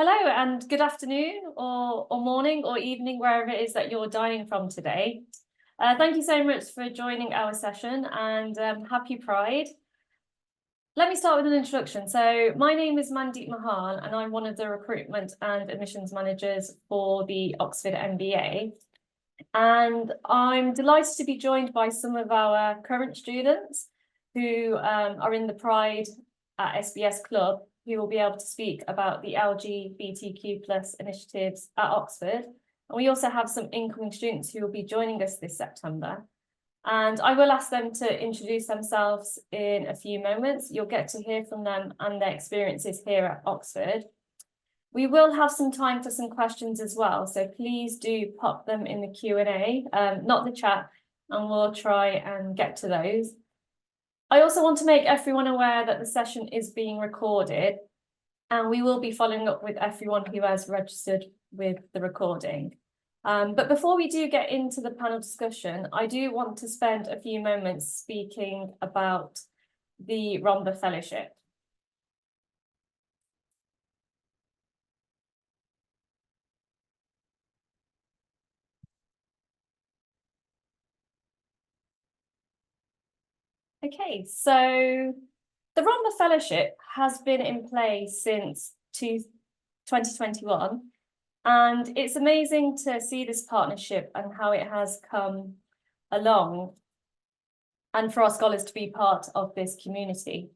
Hello and good afternoon or morning or evening, wherever it is that you're dialing from today. Thank you so much for joining our session and happy Pride. Let me start with an introduction. So my name is Mandeep Mahal and I'm one of the recruitment and admissions managers for the Oxford MBA. And I'm delighted to be joined by some of our current students who are in the Pride at SBS Club, who will be able to speak about the LGBTQ plus initiatives at Oxford. And we also have some incoming students who will be joining us this September. And I will ask them to introduce themselves in a few moments. You'll get to hear from them and their experiences here at Oxford. We will have some time for some questions as well, so please do pop them in the Q&A, not the chat, and we'll try and get to those. I also want to make everyone aware that the session is being recorded, and we will be following up with everyone who has registered with the recording. But before we do get into the panel discussion, I do want to spend a few moments speaking about the Rhomba Fellowship. Okay, so the Rhomba Fellowship has been in place since 2021, and it's amazing to see this partnership and how it has come along, and for our scholars to be part of this community.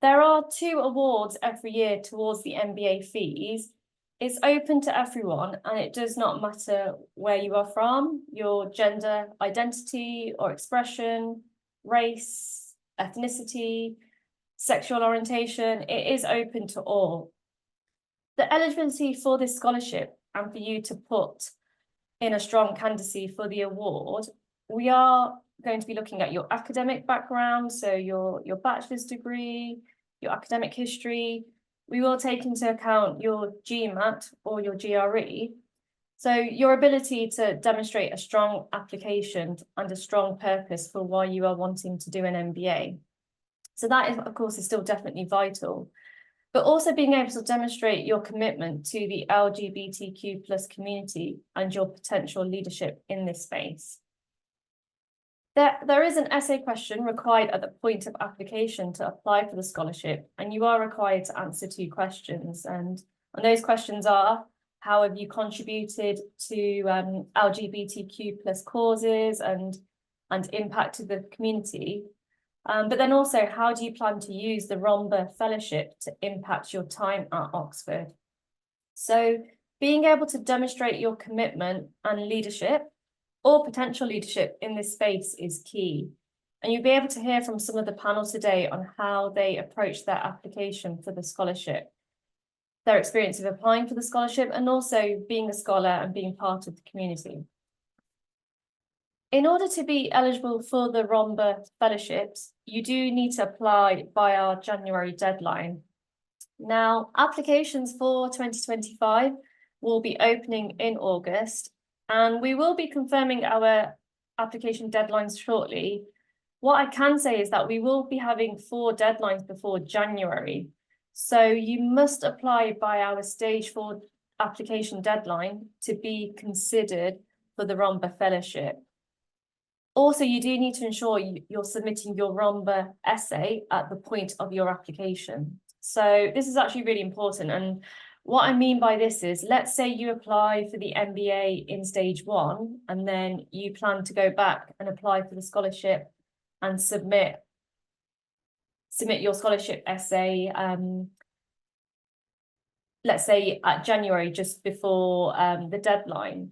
There are 2 awards every year towards the MBA fees. It's open to everyone, and it does not matter where you are from, your gender identity or expression, race, ethnicity, sexual orientation. It is open to all. The eligibility for this scholarship and for you to put in a strong candidacy for the award, we are going to be looking at your academic background, so your bachelor's degree, your academic history. We will take into account your GMAT or your GRE. So your ability to demonstrate a strong application and a strong purpose for why you are wanting to do an MBA. So that is, of course, is still definitely vital, but also being able to demonstrate your commitment to the LGBTQ plus community and your potential leadership in this space. There is an essay question required at the point of application to apply for the scholarship, and you are required to answer 2 questions. And those questions are, how have you contributed to LGBTQ plus causes and impacted the community? But then also, how do you plan to use the Rhomba Fellowship to impact your time at Oxford? So being able to demonstrate your commitment and leadership or potential leadership in this space is key. And you'll be able to hear from some of the panel today on how they approach their application for the scholarship, their experience of applying for the scholarship, and also being a scholar and being part of the community. In order to be eligible for the Rhomba Fellowships, you do need to apply by our January deadline. Now, applications for 2025 will be opening in August, and we will be confirming our application deadlines shortly. What I can say is that we will be having 4 deadlines before January. So you must apply by our stage 4 application deadline to be considered for the Rhomba Fellowship. Also, you do need to ensure you're submitting your Rhomba essay at the point of your application. So this is actually really important. And what I mean by this is, let's say you apply for the MBA in stage 1, and then you plan to go back and apply for the scholarship and submit your scholarship essay, let's say at January, just before the deadline.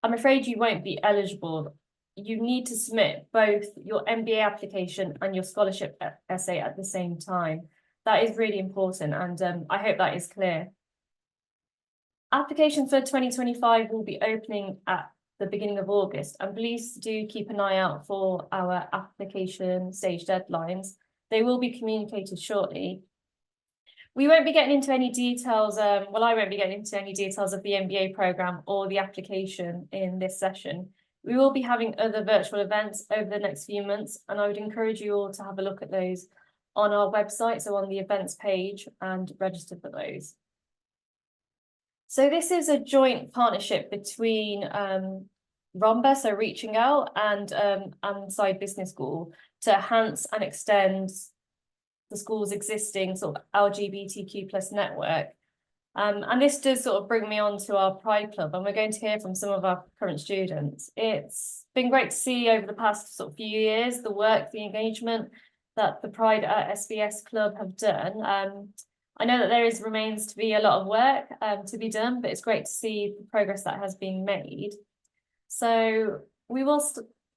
I'm afraid you won't be eligible. You need to submit both your MBA application and your scholarship essay at the same time. That is really important, and I hope that is clear. Application for 2025 will be opening at the beginning of August, and please do keep an eye out for our application stage deadlines. They will be communicated shortly. We won't be getting into any details, I won't be getting into any details of the MBA programme or the application in this session. We will be having other virtual events over the next few months, and I would encourage you all to have a look at those on our website, so on the events page, and register for those. So this is a joint partnership between ROMBA, so Reaching Out, and Saïd Business School to enhance and extend the school's existing sort of LGBTQ plus network. And this does sort of bring me on to our Pride Club, and we're going to hear from some of our current students. It's been great to see over the past sort of few years the work, the engagement that the Pride SBS Club have done. I know that there remains to be a lot of work to be done, but it's great to see the progress that has been made. So we will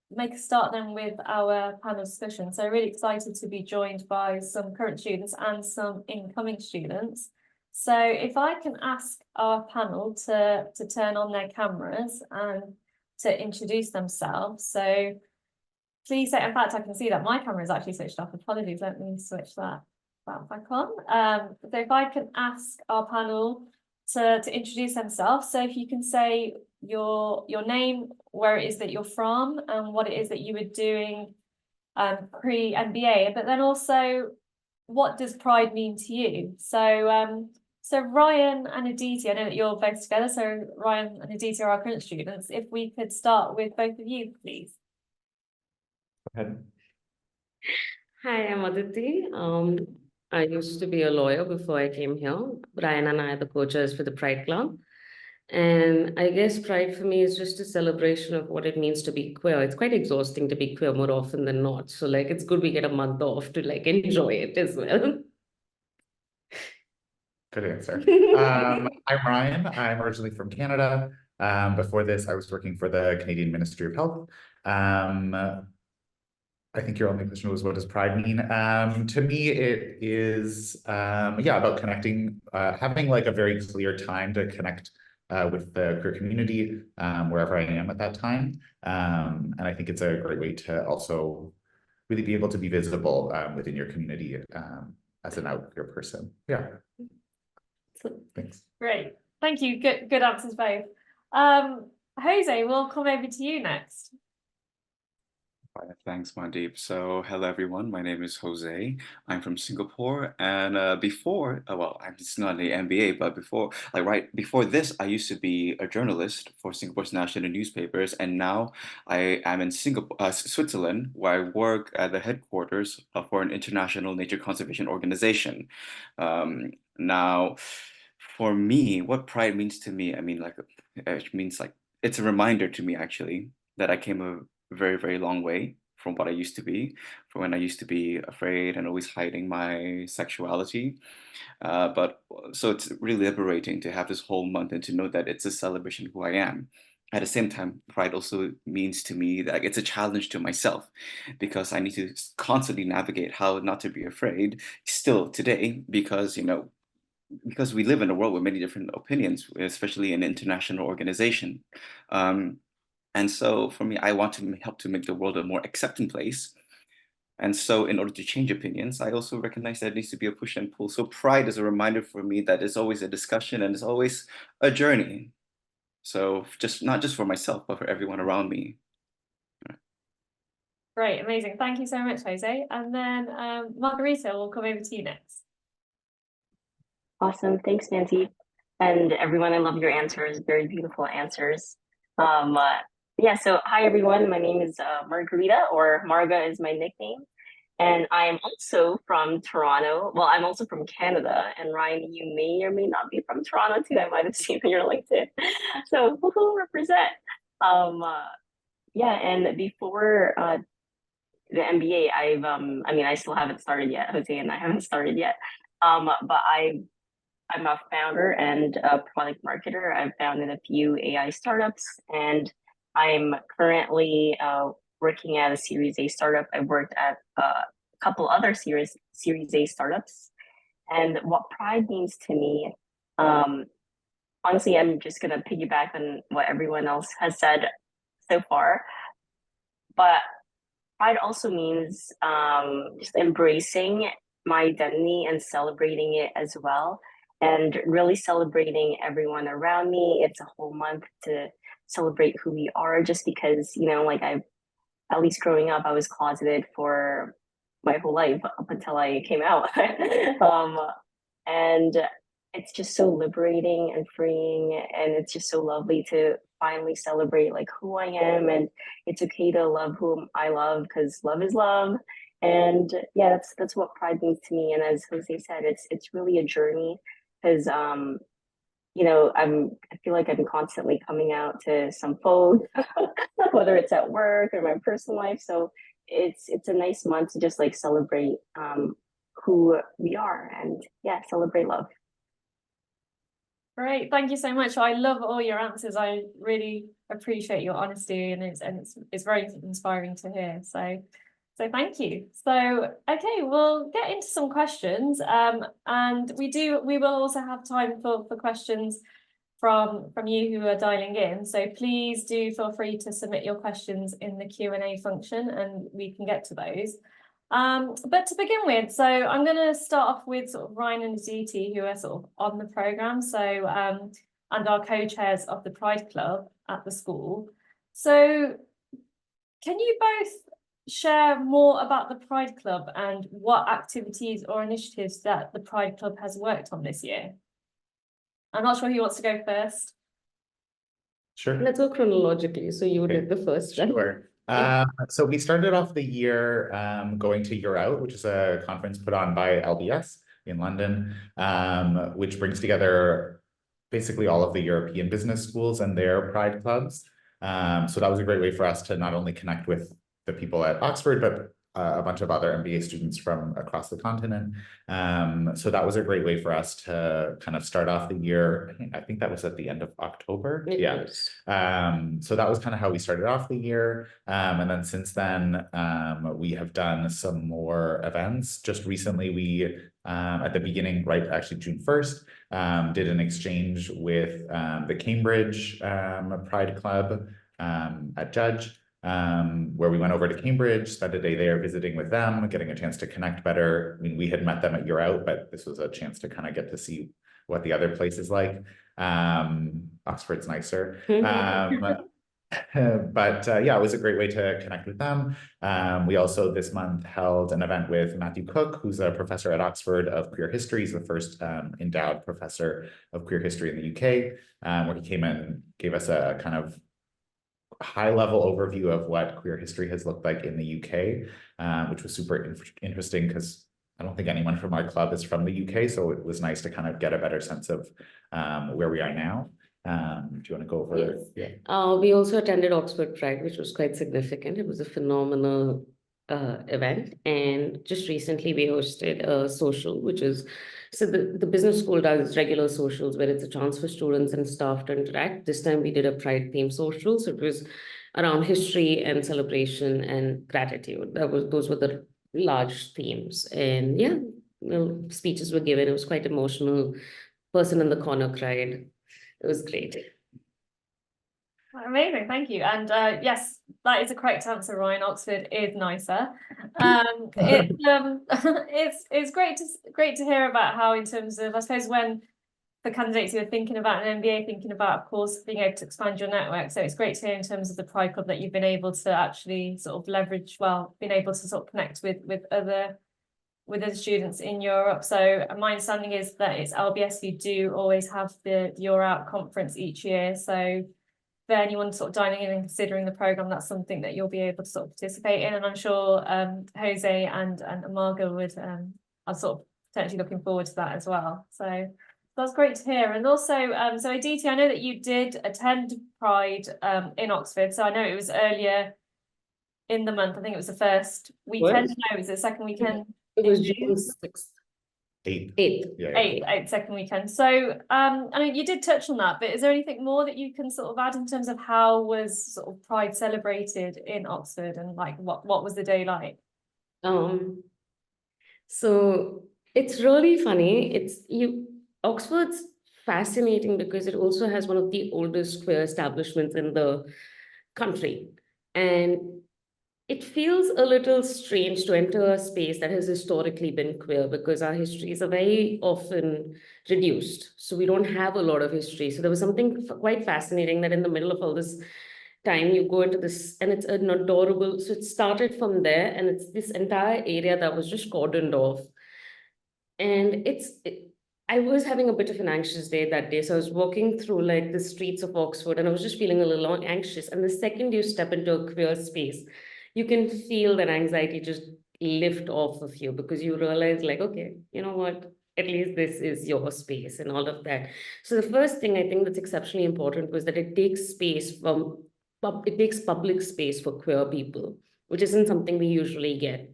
make a start then with our panel discussion. So really excited to be joined by some current students and some incoming students. So if I can ask our panel to turn on their cameras and to introduce themselves. So please say, in fact, I can see that my camera is actually switched off. Apologies, let me switch that back on. So if I can ask our panel to introduce themselves. So if you can say your name, where it is that you're from, and what it is that you were doing pre-MBA, but then also what does Pride mean to you? So so Ryan and Aditi, I know that you're both together, so Ryan and Aditi are our current students. If we could start with both of you, please. Go ahead. Hi, I'm Aditi. I used to be a lawyer before I came here. Brian and I are the coaches for the Pride Club. And I guess Pride for me is just a celebration of what it means to be queer. It's quite exhausting to be queer more often than not. So like, it's good we get a month off to like enjoy it as well. Good answer. I'm Ryan. I'm originally from Canada. Before this, I was working for the Canadian Ministry of Health. I think your only question was, what does Pride mean? To me, it is, about connecting, having like a very clear time to connect with the queer community wherever I am at that time. And I think it's a great way to also really be able to be visible within your community as an out queer person. Yeah. Thanks. Great. Thank you. Good answers both. Jose, we'll come over to you next. Thanks, Mandeep. So, hello everyone. My name is Jose. I'm from Singapore, and before, it's not an MBA, but right before this, I used to be a journalist for Singapore's national newspapers, and now I am in Switzerland, where I work at the headquarters for an international nature conservation organization. Now, for me, what pride means to me, it means like it's a reminder to me actually that I came a very, very long way from what I used to be, from when I used to be afraid and always hiding my sexuality. So it's really liberating to have this whole month and to know that it's a celebration of who I am. At the same time, Pride also means to me that it's a challenge to myself because I need to constantly navigate how not to be afraid still today because, because we live in a world with many different opinions, especially in an international organization. And so for me, I want to help to make the world a more accepting place. And so in order to change opinions, I also recognize that it needs to be a push and pull. So Pride is a reminder for me that it's always a discussion and it's always a journey. So not just for myself, but for everyone around me. Great, amazing. Thank you so much, Jose. And then Margarita, we'll come over to you next. Awesome. Thanks, Nancy. And everyone, I love your answers. Very beautiful answers. So hi, everyone. My name is Margarita, or Marga is my nickname. And I am also from Toronto. Well, I'm also from Canada. And Ryan, you may or may not be from Toronto too. I might have seen on your LinkedIn. So who represent? And before the MBA, I still haven't started yet. Jose and I haven't started yet. But I'm a founder and a product marketer. I've founded a few AI startups, and I'm currently working at a Series A startup. I've worked at a couple other Series A startups. And what Pride means to me, honestly, I'm just going to piggyback on what everyone else has said so far. But Pride also means just embracing my identity and celebrating it as well. And really celebrating everyone around me. It's a whole month to celebrate who we are, just because, I've, at least growing up, I was closeted for my whole life up until I came out. And it's just so liberating and freeing, and it's just so lovely to finally celebrate like who I am, and it's okay to love whom I love because love is love. And yeah, that's what Pride means to me. And as Jose said, it's really a journey because you know, I feel like I'm constantly coming out to some folks, whether it's at work or my personal life. So it's a nice month to just like celebrate who we are, and yeah, celebrate love. Great, thank you so much. I love all your answers. I really appreciate your honesty, and it's very inspiring to hear. So thank you. So okay, we'll get into some questions. And we will also have time for questions from you who are dialing in. So please do feel free to submit your questions in the Q&A function, and we can get to those. But to begin with, so I'm going to start off with sort of Ryan and Aditi, who are sort of on the programme, so and our co-chairs of the Pride Club at the school. So can you both share more about the Pride Club and what activities or initiatives that the Pride Club has worked on this year? I'm not sure who wants to go first. Sure. Let's go chronologically. So you Okay. did the first, right? Sure. So we started off the year going to Year Out, which is a conference put on by LBS in London, which brings together basically all of the European business schools and their Pride clubs. So that was a great way for us to not only connect with the people at Oxford, but a bunch of other MBA students from across the continent. So that was a great way for us to kind of start off the year. I think that was at the end of October. Yeah. So that was kind of how we started off the year. And then since then, we have done some more events. Just recently, we at the beginning, right, actually June 1st, did an exchange with the Cambridge Pride Club at Judge. Where we went over to Cambridge, spent a day there visiting with them, getting a chance to connect better. I mean, we had met them at Year Out, but this was a chance to kind of get to see what the other place is like. Oxford's nicer. But yeah, it was a great way to connect with them. We also this month held an event with Matthew Cook, who's a professor at Oxford of queer history. He's the first endowed professor of queer history in the UK, where he came in, gave us a kind of high-level overview of what queer history has looked like in the UK, which was super interesting because I don't think anyone from our club is from the UK, so it was nice to kind of get a better sense of where we are now. Do you want to go over? Yes. Yeah. We also attended Oxford Pride, which was quite significant. It was a phenomenal event. And just recently we hosted a social, which is, so the business school does regular socials where it's a chance for students and staff to interact. This time we did a Pride theme social. So it was around history and celebration and gratitude. Those were the large themes. And yeah, speeches were given. It was quite emotional. Person in the corner cried. It was great. Amazing, thank you. And yes, that is a correct answer, Ryan. Oxford is nicer. It's great to hear about how, in terms of, I suppose, when for candidates who are thinking about an MBA, thinking about, of course, being able to expand your network. So it's great to hear in terms of the Pride Club that you've been able to actually sort of leverage, well, been able to sort of connect with other students in Europe. So my understanding is that it's LBS who do always have the Year Out conference each year. So for anyone sort of dining in and considering the programme, that's something that you'll be able to sort of participate in. And I'm sure Jose and Marga would are sort of potentially looking forward to that as well. So that's great to hear. And also, so Aditi, I know that you did attend Pride in Oxford. So I know it was earlier in the month. I think it was the first weekend. No, it was the second weekend. It was June 6th. 8th. Yeah. 8th, second weekend. So I mean, you did touch on that, but is there anything more that you can sort of add in terms of how was sort of Pride celebrated in Oxford, and like what was the day like? So it's really funny. Oxford's fascinating because it also has one of the oldest queer establishments in the country. And it feels a little strange to enter a space that has historically been queer because our histories are very often reduced. So we don't have a lot of history. So there was something quite fascinating that in the middle of all this time, you go into this and it's an adorable, so it started from there and it's this entire area that was just cordoned off. And I was having a bit of an anxious day that day. So I was walking through like the streets of Oxford and I was just feeling a little anxious. And the second you step into a queer space, you can feel that anxiety just lift off of you because you realize like, okay, you know what? At least this is your space and all of that. So the first thing I think that's exceptionally important was that it takes space from, it takes public space for queer people, which isn't something we usually get.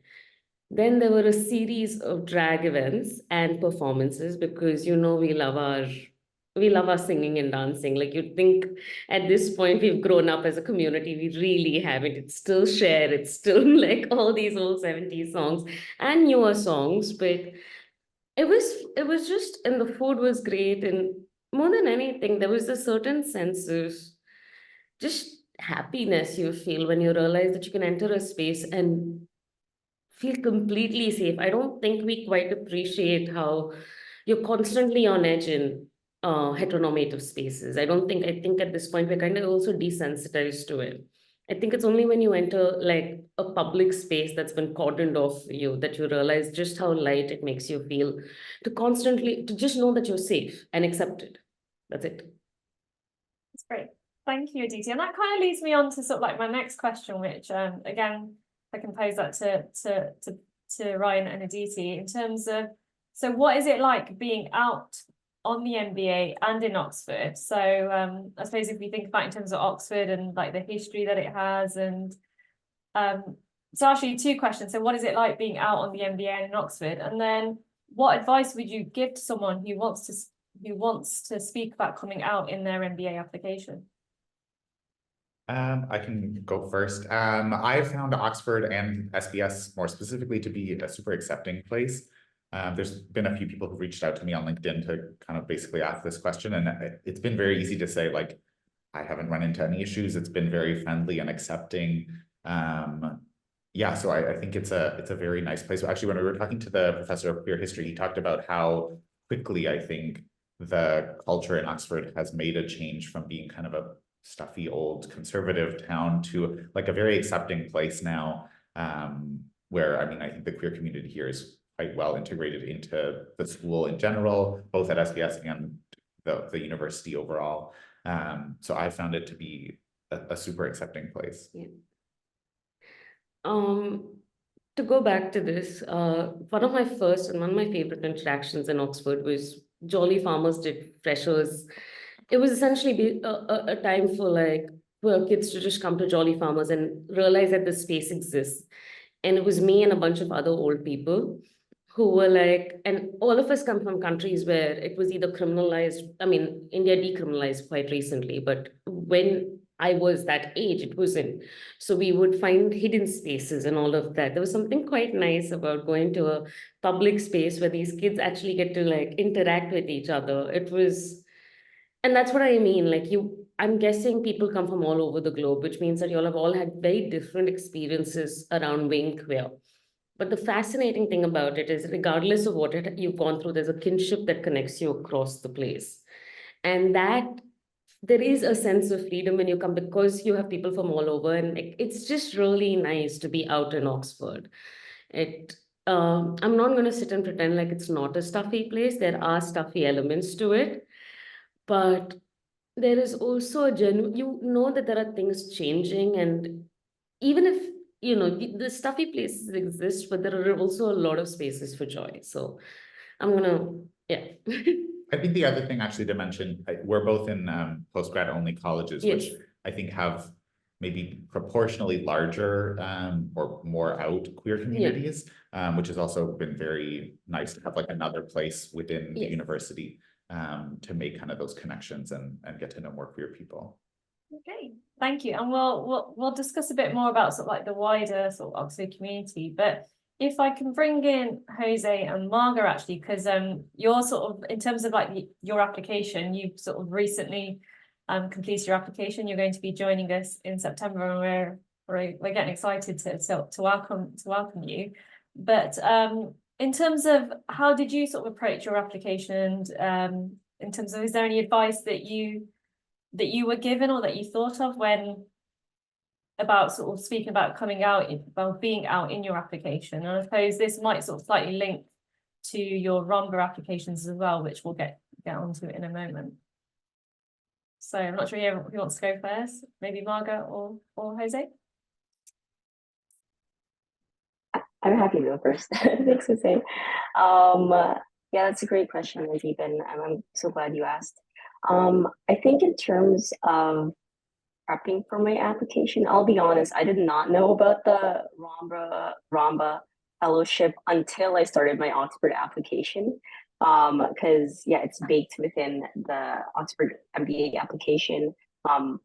Then there were a series of drag events and performances because we love our singing and dancing. Like you'd think at this point we've grown up as a community, we really haven't. It's still Cher, it's still like all these old 70s songs and newer songs, but it was just and the food was great and more than anything, there was a certain sense of just happiness you feel when you realize that you can enter a space and feel completely safe. I don't think we quite appreciate how you're constantly on edge in heteronormative spaces. I think at this point we're kind of also desensitized to it. I think it's only when you enter like a public space that's been cordoned off for you that you realize just how light it makes you feel to just know that you're safe and accepted. That's it. That's great. Thank you, Aditi. And that kind of leads me on to sort of like my next question, which again, I can pose that to Ryan and Aditi in terms of, so what is it like being out on the MBA and in Oxford? So I suppose if we think about in terms of Oxford and like the history that it has, and so actually two questions. So what is it like being out on the MBA and in Oxford? And then what advice would you give to someone who wants to speak about coming out in their MBA application? I can go first. I found Oxford and SBS more specifically to be a super accepting place. There's been a few people who reached out to me on LinkedIn to kind of basically ask this question, and it's been very easy to say, like, I haven't run into any issues. It's been very friendly and accepting. Yeah, so I think it's a very nice place. Actually, when we were talking to the professor of queer history, he talked about how quickly I think the culture in Oxford has made a change from being kind of a stuffy old conservative town to like a very accepting place now, where I mean I think the queer community here is quite well integrated into the school in general, both at SBS and the university overall. So I found it to be a super accepting place. Yeah. To go back to this, one of my first and one of my favorite interactions in Oxford was Jolly Farmers did freshers. It was essentially a time for like for kids to just come to Jolly Farmers and realize that this space exists. And it was me and a bunch of other old people who were like, and all of us come from countries where it was either criminalized. I mean, India decriminalized quite recently, but when I was that age, it wasn't. So we would find hidden spaces and all of that. There was something quite nice about going to a public space where these kids actually get to like interact with each other. It was, and that's what I mean. Like I'm guessing people come from all over the globe, which means that you all have all had very different experiences around being queer. But the fascinating thing about it is, regardless of what you've gone through, there's a kinship that connects you across the place. And that there is a sense of freedom when you come because you have people from all over. And it's just really nice to be out in Oxford. I'm not going to sit and pretend like it's not a stuffy place. There are stuffy elements to it. But there is also a genuine, you know that there are things changing. And even if, you know, the stuffy places exist, but there are also a lot of spaces for joy. So I'm going to, yeah. I think the other thing actually to mention, we're both in post-grad only colleges, Yes. which I think have maybe proportionally larger or more out queer communities, which has also been very nice to have like another place within the university to make kind of those connections and get to know more queer people. Okay, thank you. And we'll discuss a bit more about sort of like the wider sort of Oxford community, but if I can bring in Jose and Marga actually, because you're sort of, in terms of like your application, you've sort of recently completed your application. You're going to be joining us in September, and we're getting excited to welcome you. But in terms of how did you sort of approach your application, and in terms of, is there any advice that you were given or that you thought of when about sort of speaking about coming out, about being out in your application? And I suppose this might sort of slightly link to your ROMBA applications as well, which we'll get onto in a moment. So I'm not sure who wants to go first, maybe Margaret or Jose? I'm happy to go first. Thanks for saying. Yeah, that's a great question, Najib, and I'm so glad you asked. I think in terms of prepping for my application, I'll be honest, I did not know about the ROMBA fellowship until I started my Oxford application. Because yeah, it's baked within the Oxford MBA application on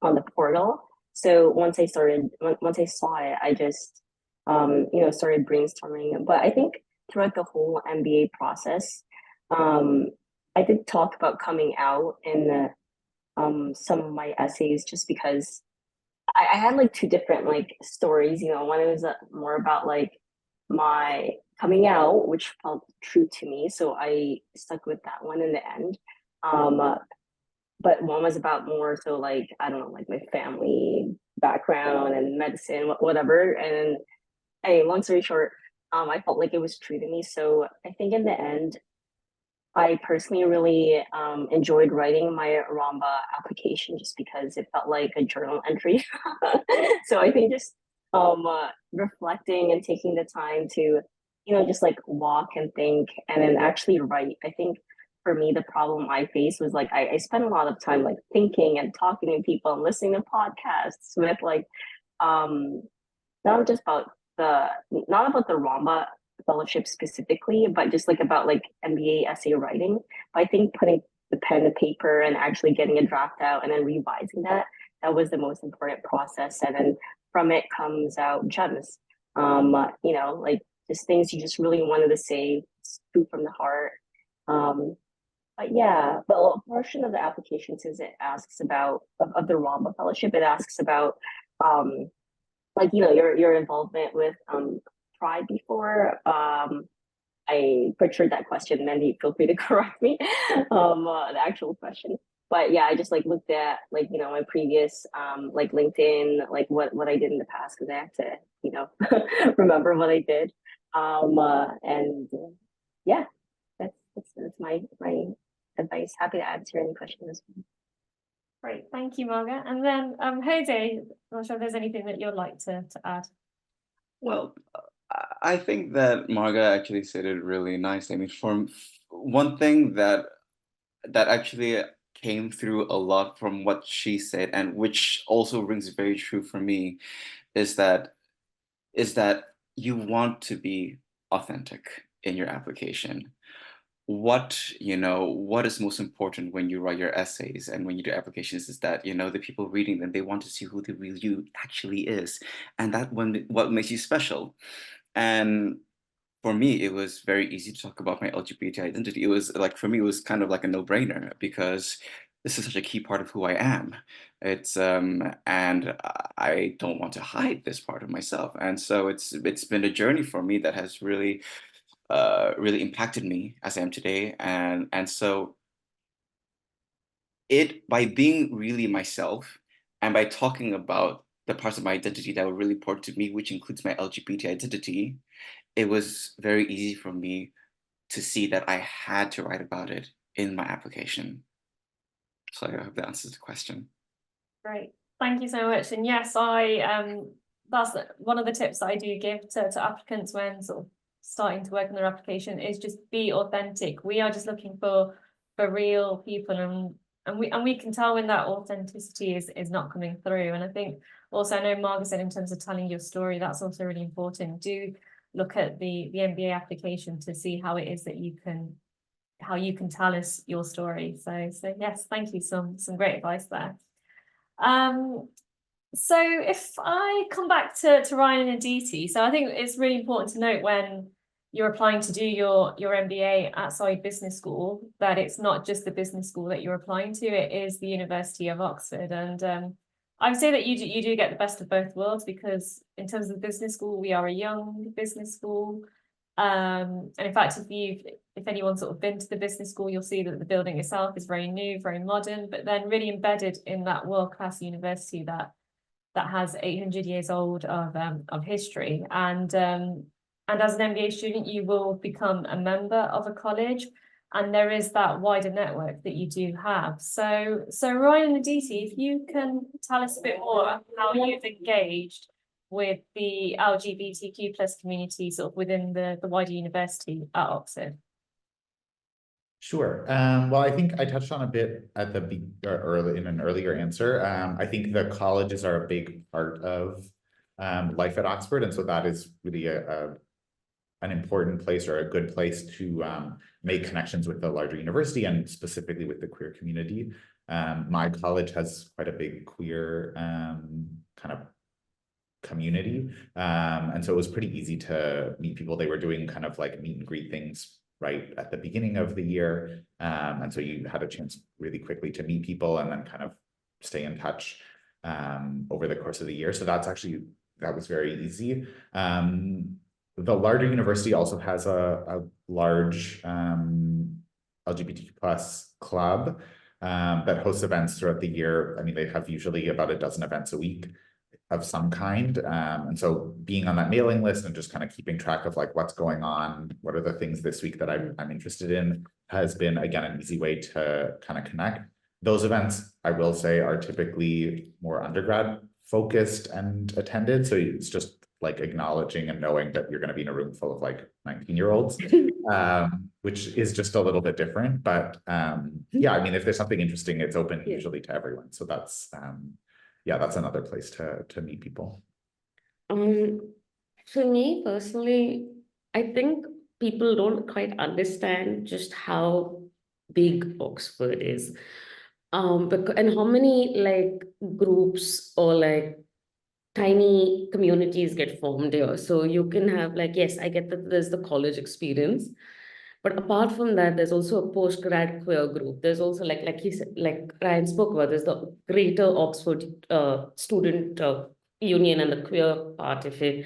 the portal. So once I saw it, I just started brainstorming. But I think throughout the whole MBA process, I did talk about coming out in some of my essays just because I had like two different like stories. One was more about like my coming out, which felt true to me, so I stuck with that one in the end. But one was about more so like, I don't know, like my family background and medicine, whatever. And hey, long story short, I felt like it was true to me. So I think in the end, I personally really enjoyed writing my ROMBA application just because it felt like a journal entry. So I think just reflecting and taking the time to, just like walk and think and then actually write. I think for me, the problem I faced was like I spent a lot of time like thinking and talking to people and listening to podcasts with like not about the ROMBA fellowship specifically, but just like about like MBA essay writing. But I think putting the pen to paper and actually getting a draft out and then revising that was the most important process. And then from it comes out gems. Like just things you just really wanted to say, speak from the heart. But yeah, but a portion of the application says it asks about of the ROMBA fellowship, it asks about like your involvement with Pride before. I butchered that question, Mandy, feel free to correct me, the actual question. But yeah, I just like looked at like, my previous like LinkedIn, like what I did in the past, because I have to, remember what I did. And yeah, that's my advice. Happy to answer any questions. Great, thank you, Margaret. And then Jose, I'm not sure if there's anything that you'd like to add. Well, I think that Marga actually said it really nicely. I mean, from one thing that actually came through a lot from what she said, and which also rings very true for me, is that you want to be authentic in your application. What is most important when you write your essays and when you do applications is that the people reading them, they want to see who the real you actually is, and that what makes you special. And for me, it was very easy to talk about my LGBT identity. It was like, for me, it was kind of like a no-brainer because this is such a key part of who I am. It's and I don't want to hide this part of myself. And so it's been a journey for me that has really really impacted me as I am today. And so by being really myself and by talking about the parts of my identity that were really important to me, which includes my LGBT identity, it was very easy for me to see that I had to write about it in my application. So I hope that answers the question. Great, thank you so much. And yes, that's one of the tips that I do give to applicants when sort of starting to work on their application is just be authentic. We are just looking for real people, and we can tell when that authenticity is not coming through. And I think also, I know Margaret said in terms of telling your story, that's also really important. Do look at the MBA application to see how it is that you can tell us your story. So yes, thank you. Some great advice there. So if I come back to Ryan and Aditi, so I think it's really important to note when you're applying to do your MBA at Saïd Business School that it's not just the business school that you're applying to, it is the University of Oxford. And I would say that you do get the best of both worlds, because in terms of business school, we are a young business school. And in fact, if anyone's sort of been to the business school, you'll see that the building itself is very new, very modern, but then really embedded in that world-class university that has 800 years old of history. And And as an MBA student, you will become a member of a college, and there is that wider network that you do have. So Ryan and Aditi, if you can tell us a bit more about how you've engaged with the LGBTQ plus community sort of within the wider university at Oxford. Sure. Well, I think I touched on a bit at the early in an earlier answer. I think the colleges are a big part of life at Oxford, and so that is really an important place or a good place to make connections with the larger university and specifically with the queer community. My college has quite a big queer kind of community, and so it was pretty easy to meet people. They were doing kind of like meet and greet things right at the beginning of the year, and so you had a chance really quickly to meet people and then kind of stay in touch over the course of the year. So that was very easy. The larger university also has a large LGBTQ plus club that hosts events throughout the year. I mean, they have usually about a dozen events a week of some kind. And so being on that mailing list and just kind of keeping track of like what's going on, what are the things this week that I'm interested in, has been, again, an easy way to kind of connect. Those events, I will say, are typically more undergrad focused and attended. So it's just like acknowledging and knowing that you're going to be in a room full of like 19-year-olds, which is just a little bit different. But yeah, I mean, if there's something interesting, it's open usually to everyone. So that's yeah, that's another place to meet people. For me personally, I think people don't quite understand just how big Oxford is. And how many like groups or like tiny communities get formed here. So you can have like, yes, I get that there's the college experience, but apart from that, there's also a post-grad queer group. There's also like he said, like Ryan spoke about, there's the Greater Oxford Student Union and the queer part of it.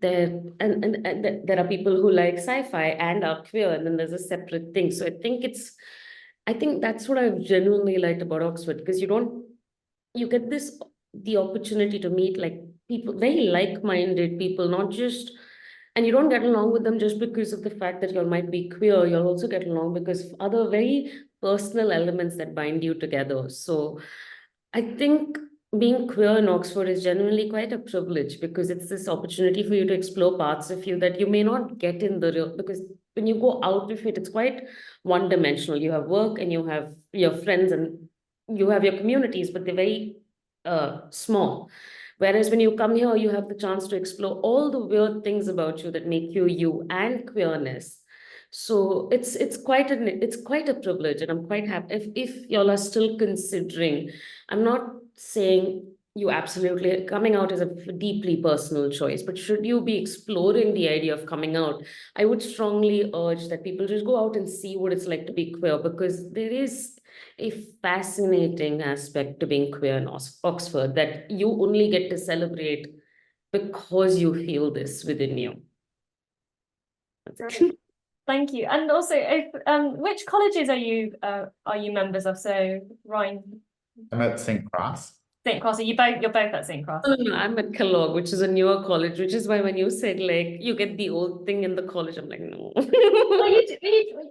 There and there are people who like sci-fi and are queer, and then there's a separate thing. So I think that's what I've genuinely liked about Oxford, because you get the opportunity to meet like people, very like-minded people, not just, and you don't get along with them just because of the fact that you might be queer. You'll also get along because of other very personal elements that bind you together. So I think being queer in Oxford is genuinely quite a privilege, because it's this opportunity for you to explore parts of you that you may not get in the real, because when you go out of it, it's quite one-dimensional. You have work and you have your friends and you have your communities, but they're very small. Whereas when you come here, you have the chance to explore all the weird things about you that make you you, and queerness. So it's quite a privilege, and I'm quite happy if y'all are still considering. I'm not saying you absolutely, coming out is a deeply personal choice, but should you be exploring the idea of coming out, I would strongly urge that people just go out and see what it's like to be queer, because there is a fascinating aspect to being queer in Oxford that you only get to celebrate because you feel this within you. Thank you. And also, if which colleges are you members of? So Ryan, I'm at St. Cross. St. Cross. You're both at St. Cross. No, I'm at Kellogg, which is a newer college, which is why when you said like you get the old thing in the college, I'm like, no. Well,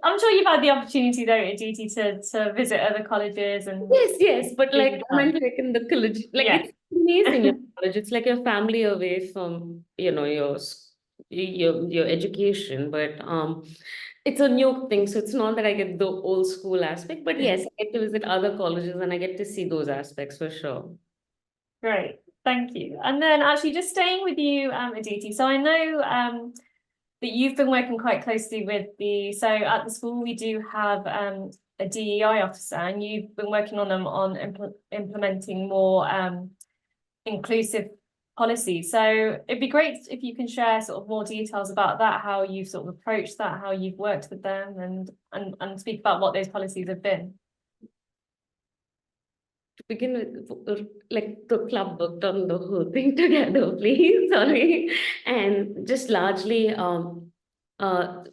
I'm sure you've had the opportunity though, Aditi, to visit other colleges and Yes, but like I meant like in the college, like it's amazing in college. It's like your family away from your education, but it's a new thing. So it's not that I get the old school aspect, but yes, I get to visit other colleges and I get to see those aspects for sure. Great, thank you. And then actually just staying with you, Aditi. So I know that you've been working quite closely with so at the school we do have a DEI officer, and you've been working on them on implementing more inclusive policy. So it'd be great if you can share sort of more details about that, how you've sort of approached that, how you've worked with them, and speak about what those policies have been. To begin with, like the club worked on the whole thing together, please. Sorry. And just largely,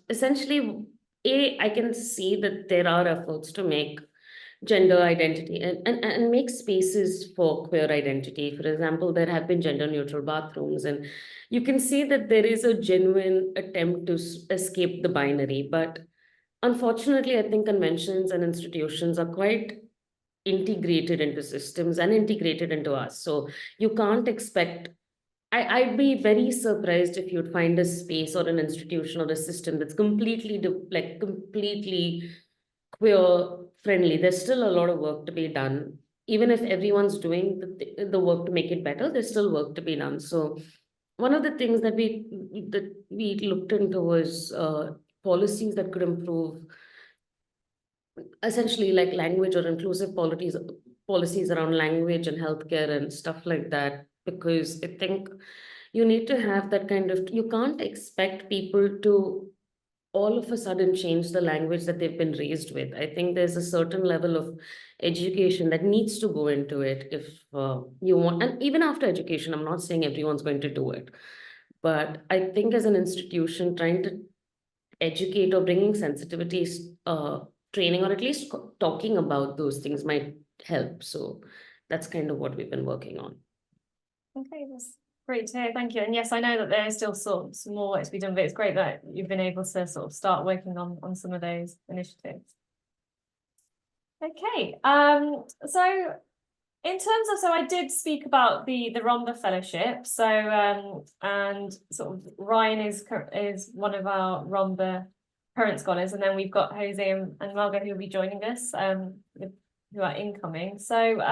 essentially, I can see that there are efforts to make gender identity and make spaces for queer identity. For example, there have been gender neutral bathrooms, and you can see that there is a genuine attempt to escape the binary. But unfortunately, I think conventions and institutions are quite integrated into systems and integrated into us. So you can't expect, I'd be very surprised if you'd find a space or an institution or a system that's completely completely queer friendly. There's still a lot of work to be done. Even if everyone's doing the work to make it better, there's still work to be done. So one of the things that we looked into was policies that could improve, essentially like language or inclusive policies around language and healthcare and stuff like that. Because I think you need to have that kind of, you can't expect people to all of a sudden change the language that they've been raised with. I think there's a certain level of education that needs to go into it if you want. And even after education, I'm not saying everyone's going to do it, but I think as an institution, trying to educate or bringing sensitivities, training, or at least talking about those things might help. So that's kind of what we've been working on. Okay, that's great to hear. Thank you. And yes, I know that there is still sort of some more work to be done, but it's great that you've been able to sort of start working on some of those initiatives. Okay, so in terms of, so I did speak about the Rhomba Fellowship. So and sort of Ryan is one of our Rhomba current scholars, and then we've got Jose and Margot who will be joining us, who are incoming. So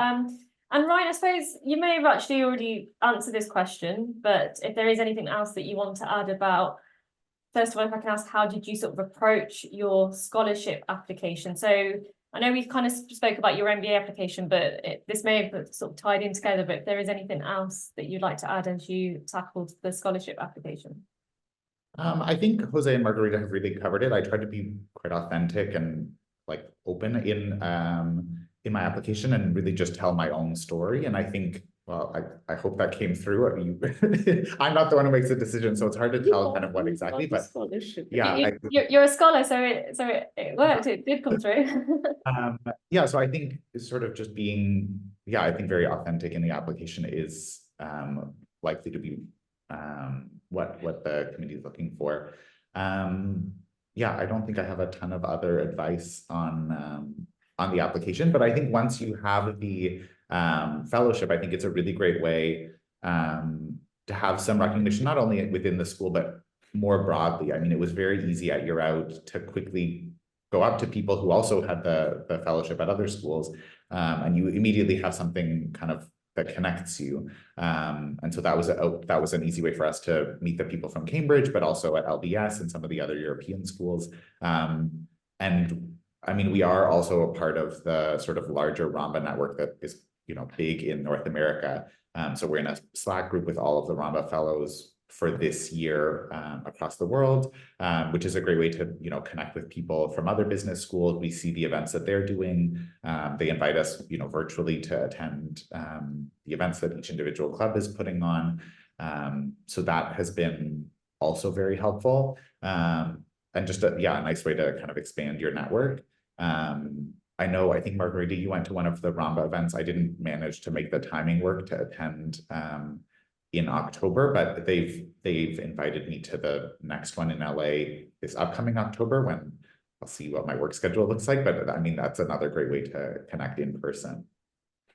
and Ryan, I suppose you may have actually already answered this question, but if there is anything else that you want to add about, first of all, if I can ask, how did you sort of approach your scholarship application? So I know we kind of spoke about your MBA application, but this may have sort of tied in together, but if there is anything else that you'd like to add as you tackled the scholarship application. I think Jose and Margarita have really covered it. I tried to be quite authentic and like open in my application and really just tell my own story. And I think, well, I hope that came through. I'm not the one who makes the decision, so it's hard to tell kind of what exactly, but yeah. You're a scholar, so it worked, it did come through. Yeah, so I think it's sort of just being, yeah, I think very authentic in the application is likely to be what the committee is looking for. Yeah, I don't think I have a ton of other advice on the application, but I think once you have the fellowship, I think it's a really great way to have some recognition, not only within the school, but more broadly. I mean, it was very easy at Year Out to quickly go up to people who also had the fellowship at other schools, and you immediately have something kind of that connects you. And so that was an easy way for us to meet the people from Cambridge, but also at LBS and some of the other European schools. And I mean, we are also a part of the sort of larger Rhomba network that is, big in North America. So we're in a Slack group with all of the Rhomba fellows for this year across the world, which is a great way to, connect with people from other business schools. We see the events that they're doing. They invite us, virtually to attend the events that each individual club is putting on. So that has been also very helpful. And just a nice way to kind of expand your network. I think Margarita, you went to one of the Rhomba events. I didn't manage to make the timing work to attend in October, but they've invited me to the next one in LA this upcoming October, when I'll see what my work schedule looks like. But I mean, that's another great way to connect in person.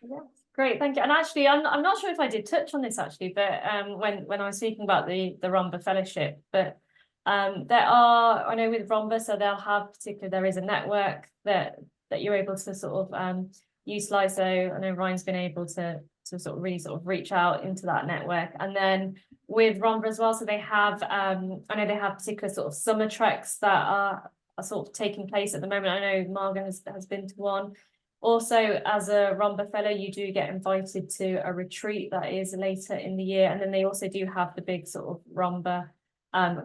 Yeah, great, thank you. And actually, I'm not sure if I did touch on this actually, but when I was speaking about the Rhomba Fellowship, but there are, I know with Rhomba, so there is a network that you're able to sort of utilize. So I know Ryan's been able to sort of really sort of reach out into that network. And then with Rhomba as well, so they have I know they have particular sort of summer treks that are sort of taking place at the moment. I know Margot has been to one. Also, as a Rhomba fellow, you do get invited to a retreat that is later in the year, and then they also do have the big sort of Rhomba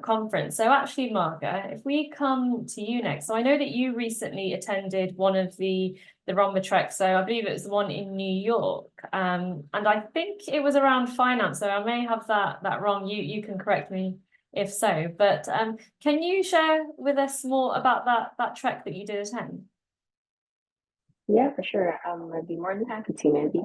conference. So actually, Margot, if we come to you next, so I know that you recently attended one of the Rhomba treks, so I believe it was the one in New York, and I think it was around finance, so I may have that wrong. You can correct me if so, but can you share with us more about that trek that you did attend? Yeah, for sure. I'd be more than happy to, maybe.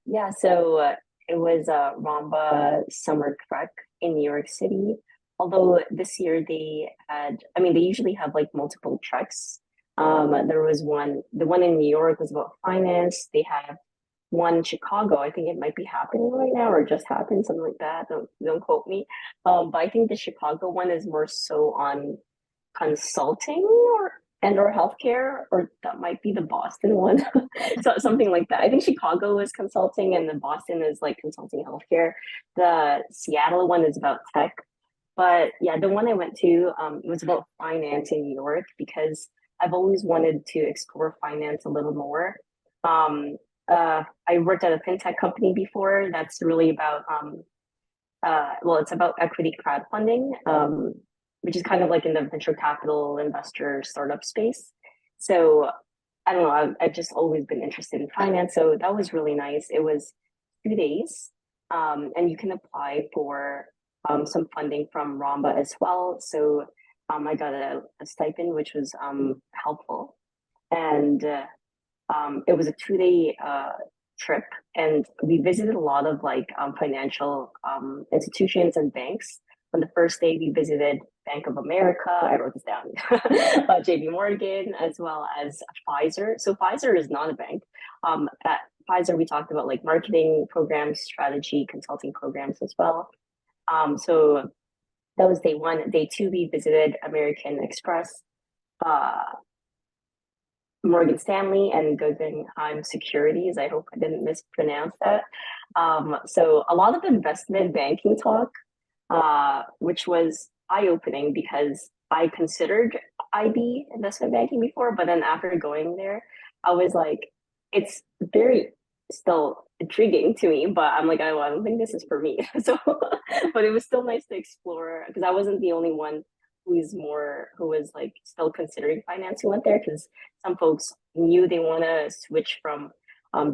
Yeah, so it was a Ramba summer trek in New York City. Although this year they had, I mean, they usually have like multiple treks. There was one, the one in New York was about finance. They have one in Chicago. I think it might be happening right now or just happened, something like that. Don't quote me. But I think the Chicago one is more so on consulting or healthcare, or that might be the Boston one. So something like that. I think Chicago is consulting and then Boston is like consulting healthcare. The Seattle one is about tech. But yeah, the one I went to was about finance in New York because I've always wanted to explore finance a little more. Um, I worked at a fintech company before that's really about well, it's about equity crowdfunding, which is kind of like in the venture capital investor startup space. So I don't know, I've just always been interested in finance. So that was really nice. It was 2 days, and you can apply for some funding from Ramba as well. So I got a stipend, which was helpful. And it was a 2 day trip, and we visited a lot of like financial institutions and banks. On the first day, we visited Bank of America. I wrote this down. JP Morgan, as well as Pfizer. So Pfizer is not a bank. At Pfizer, we talked about like marketing programs, strategy, consulting programs as well. So that was day one. Day two, we visited American Express, Morgan Stanley, and Guggenheim Securities. I hope I didn't mispronounce that. So a lot of investment banking talk, which was eye-opening because I considered IB investment banking before, but then after going there, I was like, it's very still intriguing to me, but I'm like, I don't think this is for me. So, but it was still nice to explore because I wasn't the only one who was like still considering finance who went there, because some folks knew they want to switch from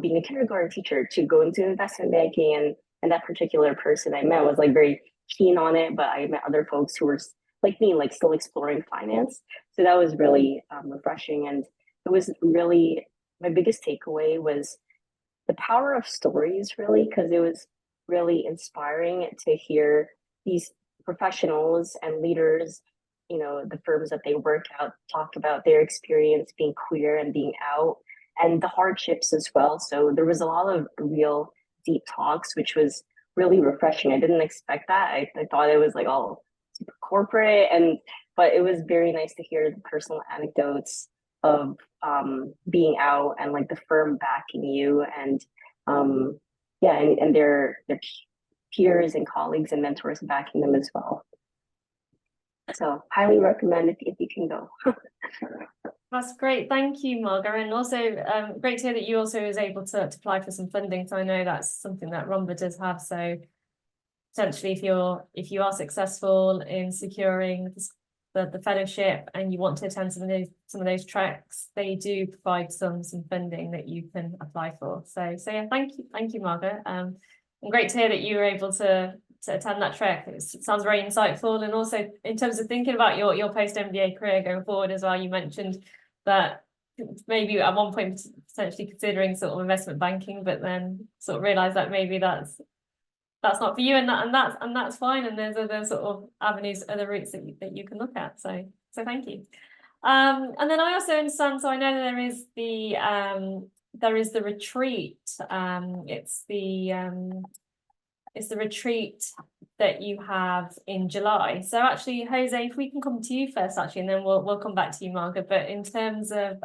being a kindergarten teacher to go into investment banking, and that particular person I met was like very keen on it, but I met other folks who were like me, like still exploring finance. So that was really refreshing, and it was really my biggest takeaway was the power of stories, really, because it was really inspiring to hear these professionals and leaders, you know, the firms that they work out, talk about their experience being queer and being out and the hardships as well. So there was a lot of real deep talks, which was really refreshing. I didn't expect that. I thought it was like all super corporate, but it was very nice to hear the personal anecdotes of being out and like the firm backing you, and yeah, and their peers and colleagues and mentors backing them as well. So highly recommend if you can go. That's great. Thank you, Margaret. And also great to hear that you also was able to apply for some funding. So I know that's something that Ramba does have. So potentially if you are successful in securing the fellowship and you want to attend some of those tracks, they do provide some funding that you can apply for. So yeah, thank you, Margaret. And great to hear that you were able to attend that trek. It sounds very insightful, and also in terms of thinking about your post MBA career going forward as well. You mentioned that maybe at one point potentially considering sort of investment banking, but then sort of realised that maybe that's not for you, and that's fine. And there's other sort of avenues, other routes that you can look at. So thank you. And then I also understand. So I know there is the retreat. It's the retreat that you have in July. So actually, Jose, if we can come to you first, actually, and then we'll come back to you, Margaret. But in terms of,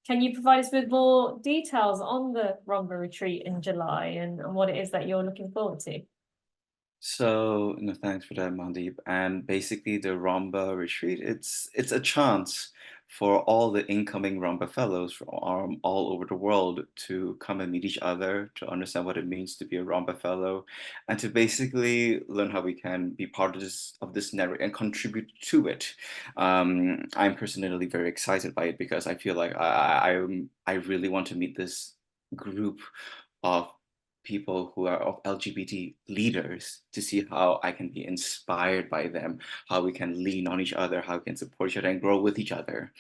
can you provide us with more details on the Ramba retreat in July and what it is that you're looking forward to? So, no, thanks for that, Mandeep. And basically, the Ramba retreat, it's a chance for all the incoming Ramba fellows from all over the world to come and meet each other, to understand what it means to be a Ramba fellow, and to basically learn how we can be part of this network and contribute to it. I'm personally very excited by it because I feel like I really want to meet this group of people who are of LGBT leaders, to see how I can be inspired by them, how we can lean on each other, how we can support each other and grow with each other.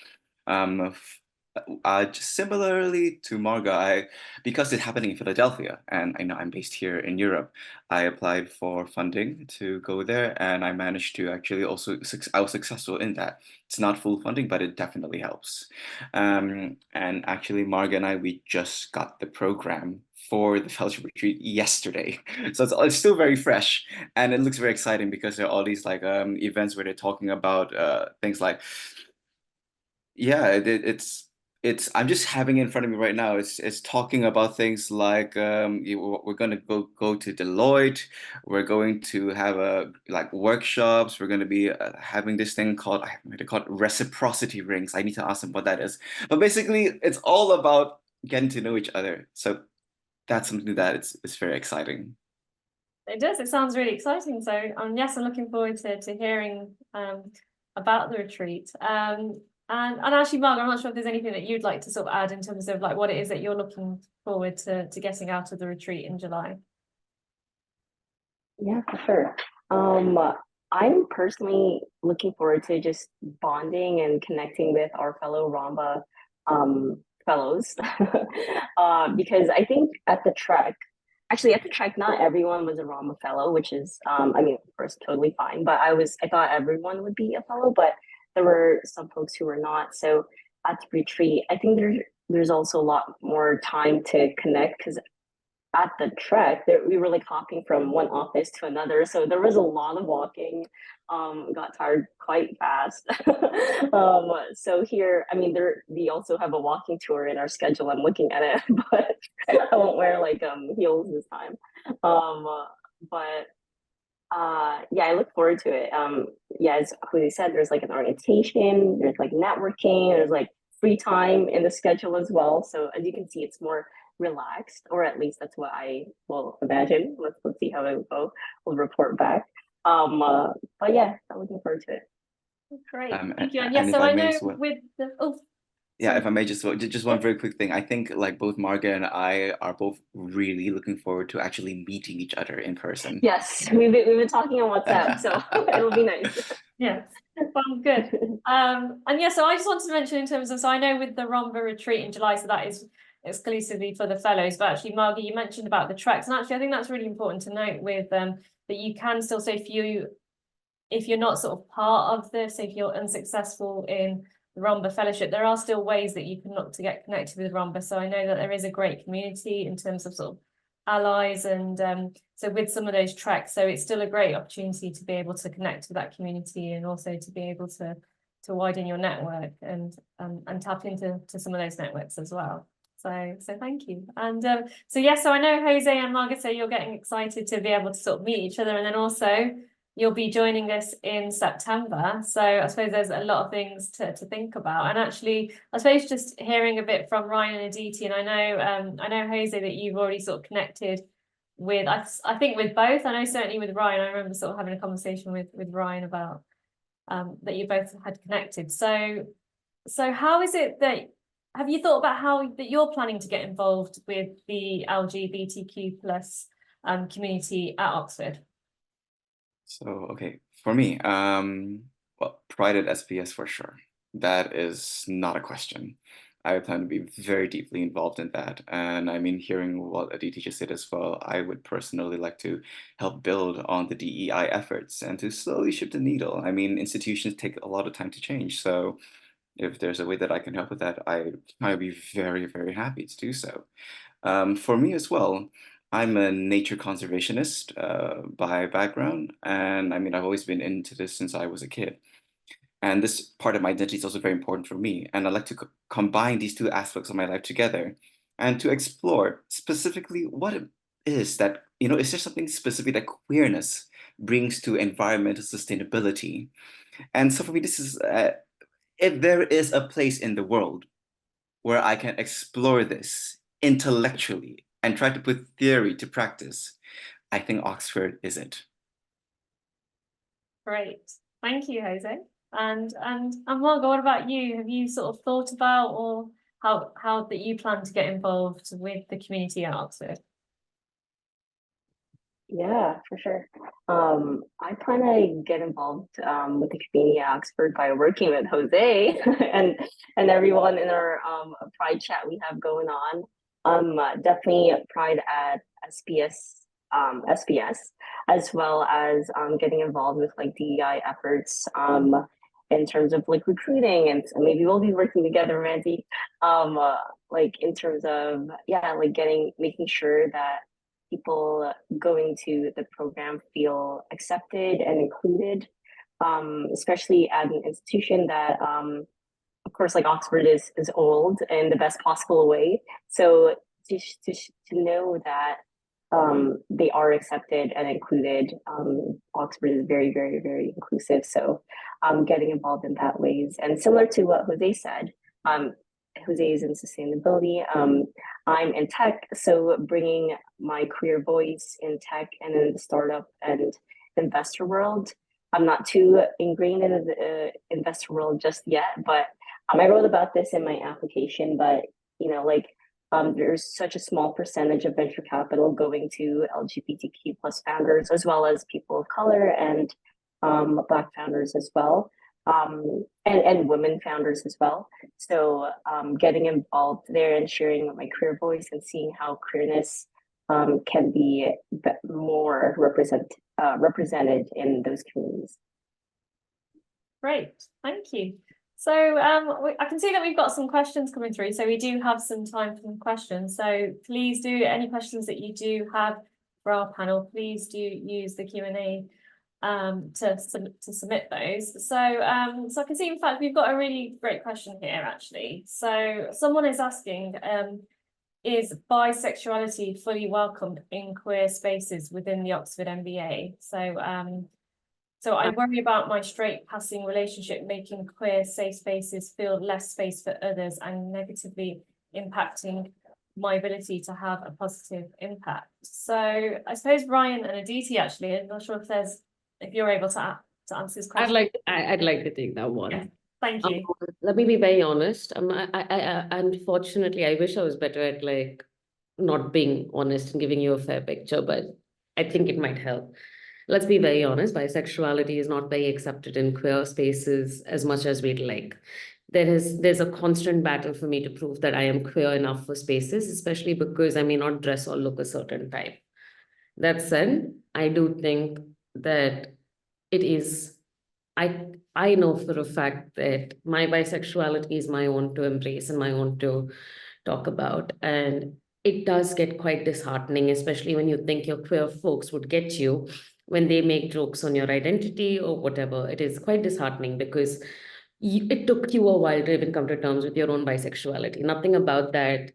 just similarly to Marga, because it's happening in Philadelphia, and I know I'm based here in Europe, I applied for funding to go there, and I managed to actually also I was successful in that. It's not full funding, but it definitely helps. And actually, Marga and we just got the program for the fellowship retreat yesterday, so it's still very fresh, and it looks very exciting because there are all these like events where they're talking about things like, yeah, it's I'm just having it in front of me right now. It's talking about things like we're gonna go to Deloitte. We're going to have like workshops. We're gonna be having this thing called, I have no idea, called reciprocity rings. I need to ask them what that is. But basically, it's all about getting to know each other. So that's something that it's very exciting. It does. It sounds really exciting. So, yes, I'm looking forward to hearing about the retreat. And actually, Mark, I'm not sure if there's anything that you'd like to sort of add in terms of like what it is that you're looking forward to getting out of the retreat in July. Yeah, for sure. I'm personally looking forward to just bonding and connecting with our fellow Ramba fellows. Because I think at the Trek, not everyone was a Ramba fellow, which is, I mean, of course, totally fine. But I thought everyone would be a fellow, but there were some folks who were not. So at the retreat, I think there's also a lot more time to connect, because at the Trek, we were like hopping from one office to another, so there was a lot of walking. Got tired quite fast. So here, I mean, we also have a walking tour in our schedule. I'm looking at it, but I won't wear like heels this time. But yeah, I look forward to it. Yeah, as Jose said, there's like an orientation, there's like networking, there's like free time in the schedule as well. So as you can see, it's more relaxed, or at least that's what I will imagine. Let's see how it will go. We'll report back. But yeah, I'm looking forward to it. Great, thank And, you. And and yes, if so I I may know as well. with the Yeah, sorry. if I may just one very quick thing. I think like both Marga and I are both really looking forward to actually meeting each other in person. Yes, we've been talking on WhatsApp, so it'll be nice. Yeah, well, good. And yeah, so I just wanted to mention in terms of, so I know with the Rhomba retreat in July, so that is exclusively for the fellows, but actually, Margie, you mentioned about the treks, and actually I think that's really important to note with that you can still, so if you're not sort of part of this, if you're unsuccessful in the Rhomba fellowship, there are still ways that you can look to get connected with Rhomba. So I know that there is a great community in terms of sort of allies, and so with some of those treks, so it's still a great opportunity to be able to connect with that community, and also to be able to widen your network and tap into some of those networks as well. So thank you. And so yes, so I know Jose and Margaret, so you're getting excited to be able to sort of meet each other, and then also you'll be joining us in September. So I suppose there's a lot of things to think about. And actually, I suppose just hearing a bit from Ryan and Aditi, and I know Jose that you've already sort of connected with, I think with both. I know certainly with Ryan, I remember sort of having a conversation with Ryan about that you both had connected. So how is it that, have you thought about how that you're planning to get involved with the LGBTQ plus community at Oxford? So, okay, for me, well, Pride at SBS for sure. That is not a question. I plan to be very deeply involved in that. And I mean, hearing what Aditi just said as well, I would personally like to help build on the DEI efforts and to slowly shift the needle. I mean, institutions take a lot of time to change. So if there's a way that I can help with that, I'd be very, very happy to do so. For me as well, I'm a nature conservationist by background, and I mean, I've always been into this since I was a kid. And this part of my identity is also very important for me. And I like to combine these two aspects of my life together and to explore specifically what it is that, is there something specific that queerness brings to environmental sustainability? And so for me, this is, if there is a place in the world where I can explore this intellectually and try to put theory to practice, I think Oxford is it. Great, thank you, Jose. And Margot, what about you? Have you sort of thought about, or how that you plan to get involved with the community at Oxford? Yeah, for sure. I plan to get involved with the community at Oxford by working with Jose and everyone in our Pride chat we have going on. Definitely Pride at SBS, as well as getting involved with like DEI efforts in terms of like recruiting, and so maybe we'll be working together, Randy. Like in terms of like making sure that people going to the program feel accepted and included, especially at an institution that, of course, like Oxford is old in the best possible way. So to know that they are accepted and included, Oxford is very, very, very inclusive. So getting involved in that ways. And similar to what Jose said, Jose is in sustainability. I'm in tech, so bringing my queer voice in tech and in the startup and investor world. I'm not too ingrained in the investor world just yet, but I wrote about this in my application. But there's such a small percentage of venture capital going to LGBTQ plus founders, as well as people of color and Black founders as well. And women founders as well. So getting involved there and sharing my queer voice and seeing how queerness can be more represented in those communities. Great, thank you. So I can see that we've got some questions coming through, so we do have some time for some questions. So please do, any questions that you do have for our panel, please do use the Q&A to submit those. So I can see, in fact, we've got a really great question here, actually. So someone is asking, is bisexuality fully welcomed in queer spaces within the Oxford MBA? So I worry about my straight passing relationship making queer safe spaces feel less space for others and negatively impacting my ability to have a positive impact. So I suppose Ryan and Aditi, actually, I'm not sure if you're able to answer this question. I'd like to take that one. Yeah, thank you. Let me be very honest. I unfortunately, I wish I was better at like not being honest and giving you a fair picture, but I think it might help. Let's be very honest, bisexuality is not very accepted in queer spaces as much as we'd like. There's a constant battle for me to prove that I am queer enough for spaces, especially because I may not dress or look a certain type. That said, I do think that it is, I know for a fact that my bisexuality is my own to embrace and my own to talk about. And it does get quite disheartening, especially when you think your queer folks would get you when they make jokes on your identity or whatever. It is quite disheartening because it took you a while to even come to terms with your own bisexuality. Nothing about that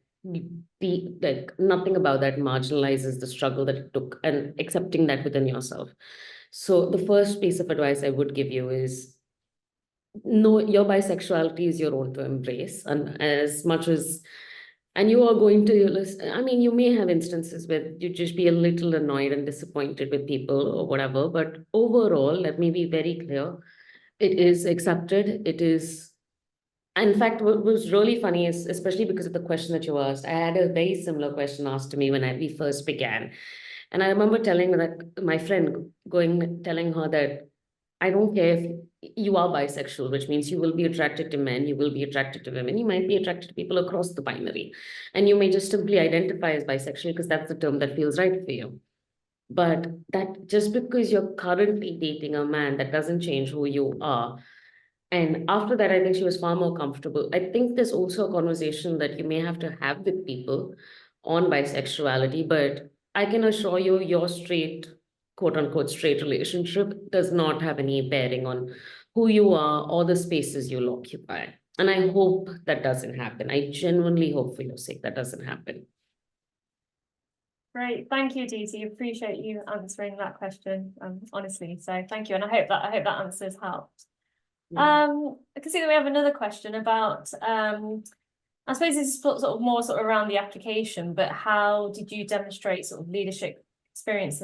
marginalizes the struggle that it took and accepting that within yourself. So the first piece of advice I would give you is know your bisexuality is your own to embrace, and as much as, and you are going to listen, I mean, you may have instances where you just be a little annoyed and disappointed with people or whatever, but overall, let me be very clear, it is accepted. It is, in fact, what was really funny is, especially because of the question that you asked, I had a very similar question asked to me when we first began. And I remember telling my friend, telling her that I don't care if you are bisexual, which means you will be attracted to men, you will be attracted to women, you might be attracted to people across the binary. And you may just simply identify as bisexual because that's the term that feels right for you. But that just because you're currently dating a man, that doesn't change who you are. And after that, I think she was far more comfortable. I think there's also a conversation that you may have to have with people on bisexuality, but I can assure you your straight, quote unquote, straight relationship does not have any bearing on who you are or the spaces you'll occupy. And I hope that doesn't happen. I genuinely hope for your sake that doesn't happen. Great, thank you, Aditi. Appreciate you answering that question, honestly. So thank you, and I hope that answers helped. I can see that we have another question about, I suppose this is sort of more around the application, but how did you demonstrate sort of leadership experience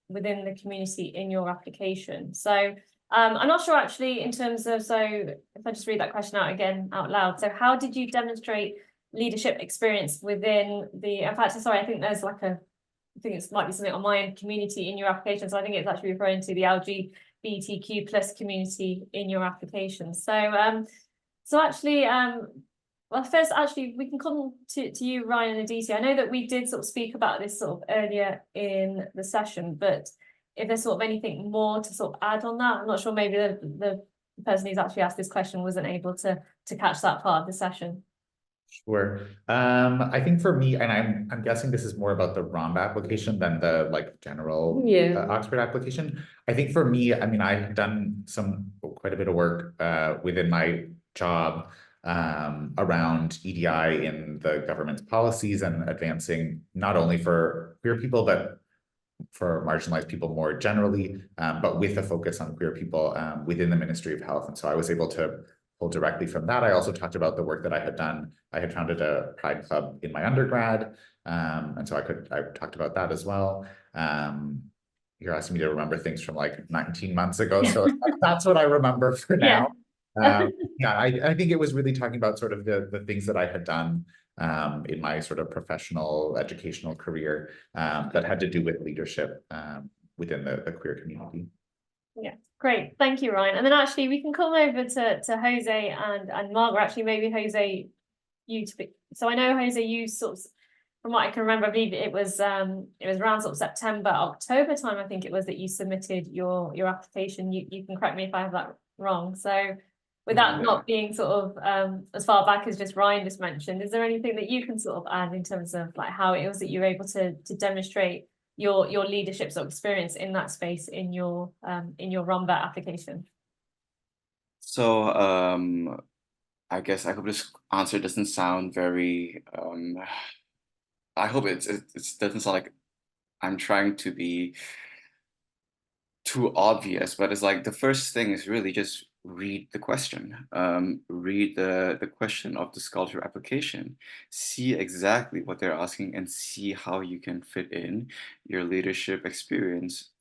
within the community in your application? So I'm not sure actually in terms of, so if I just read that question out loud. So how did you demonstrate leadership experience within the, in fact, sorry, I think there's like a think it might be something on my end, community in your application. So I think it's actually referring to the LGBTQ plus community in your application. So so actually well, first actually we can come to you, Ryan and Aditi. I know that we did sort of speak about this sort of earlier in the session, but if there's sort of anything more to sort of add on that, I'm not sure, maybe the person who's actually asked this question wasn't able to catch that part of the session. Sure. I think for me, and I'm guessing this is more about the ROMB application than the like general Oxford application. I think for me, I mean, I've done quite a bit of work within my job around EDI in the government's policies and advancing not only for queer people, but for marginalized people more generally, but with a focus on queer people within the Ministry of Health. And so I was able to pull directly from that. I also talked about the work that I had done. I had founded a Pride club in my undergrad. And so I talked about that as well. You're asking me to remember things from like 19 months ago. So that's what I remember for now. Yeah, I think it was really talking about sort of the things that I had done in my sort of professional educational career that had to do with leadership within the queer community. Yeah, great. Thank you, Ryan. And then actually we can come over to Jose and Margaret. Actually, maybe Jose, so I know Jose, you sort of, from what I can remember, I believe it was around sort of September, October time, I think it was, that you submitted your application. You can correct me if I have that wrong. So with that not being sort of as far back as just Ryan just mentioned, is there anything that you can sort of add in terms of like how it was that you were able to demonstrate your leadership sort of experience in that space in your ROMBA application? So I guess I hope this answer doesn't sound very I hope it doesn't sound like I'm trying to be too obvious, but it's like the first thing is really just read the question, read the question of the scholarship application, see exactly what they're asking and see how you can fit in your leadership experience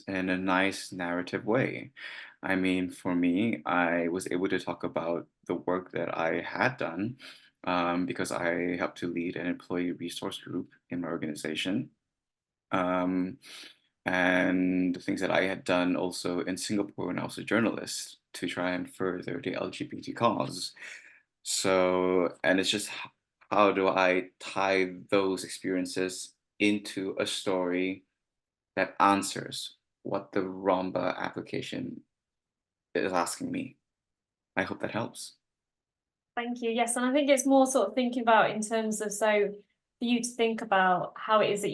in a nice narrative way. I mean, for me, I was able to talk about the work that I had done because I helped to lead an employee resource group in my organization. And the things that I had done also in Singapore when I was a journalist to try and further the LGBT cause. So, and it's just how do I tie those experiences into a story that answers what the ROMBA application is asking me. I hope that helps. Thank you. Yes, and I think it's more sort of thinking about in terms of, so for you to think about how it is that